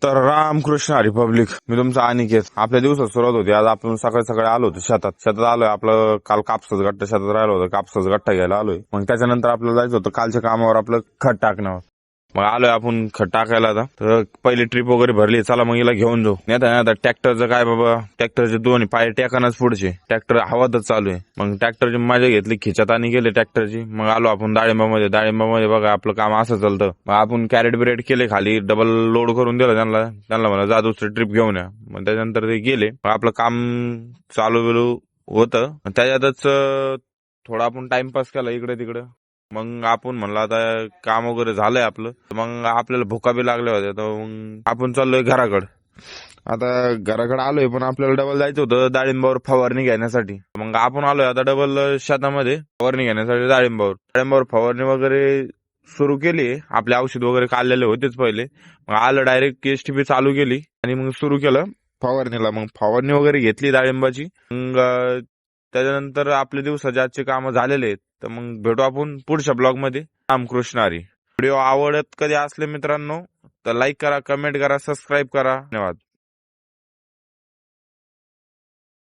तर रामकृष्ण हरी पब्लिक, मी तुमचा अनिकेत. आपल्या दिवसात सुरुवात होती. आज आपण सकाळी सकाळी आलो होतो शेतात आलोय. आपलं काल कापसाचं गट्टा शेतात राहिलो होतं, कापसाचा गट्टा घ्यायला आलोय. मग त्याच्यानंतर आपल्याला जायचं होतं कालच्या कामावर, आपलं खत टाकण्यावर. मग आलोय आपण खत टाकायला. आता तर पहिली ट्रिप वगैरे भरली, चला मग हिला घेऊन जाऊ. नाही आता ट्रॅक्टरचं काय बाबा, ट्रॅक्टरचे दोन्ही पाय टेकानच पुढचे, ट्रॅक्टर हवातच चालू आहे. मग ट्रॅक्टरची मजा घेतली, खिचत आणि गेले ट्रॅक्टरची. मग आलो आपण डाळिंबामध्ये बघा आपलं काम असं चालतं. मग आपण कॅरेट बिरेट केले खाली, डबल लोड करून दिलं त्यांना म्हणा जा दुसरी ट्रिप घेऊन या. मग त्याच्यानंतर ते गेले. मग आपलं काम चालू बिलू होतं. त्याच्यातच थोडा आपण टाइमपास केला इकडे तिकडे. मग आपण म्हणलं आता काम वगैरे झालंय आपलं, मग आपल्याला भुका बी लागल्या होत्या, तर मग आपण चाललोय घराकडे. आता घराकडे आलोय, पण आपल्याला डबल जायचं होतं डाळिंबावर फवारणी घेण्यासाठी. मग आपण आलोय आता डबल शेतामध्ये फवारणी घेण्यासाठी डाळिंबावर फवारणी वगैरे सुरू केली. आपले औषध वगैरे काढलेले होतेच पहिले. मग आलं डायरेक्ट केसटीपी चालू केली आणि मग सुरू केलं फवारणीला. मग फवारणी वगैरे घेतली डाळिंबाची. मग त्याच्यानंतर आपले दिवसाचे आजचे कामं झालेले आहेत. तर मग भेटू आपण पुढच्या ब्लॉग मध्ये. रामकृष्ण हरी. व्हिडिओ आवडत कधी असले मित्रांनो तर लाईक करा, कमेंट करा, सबस्क्राईब करा. धन्यवाद.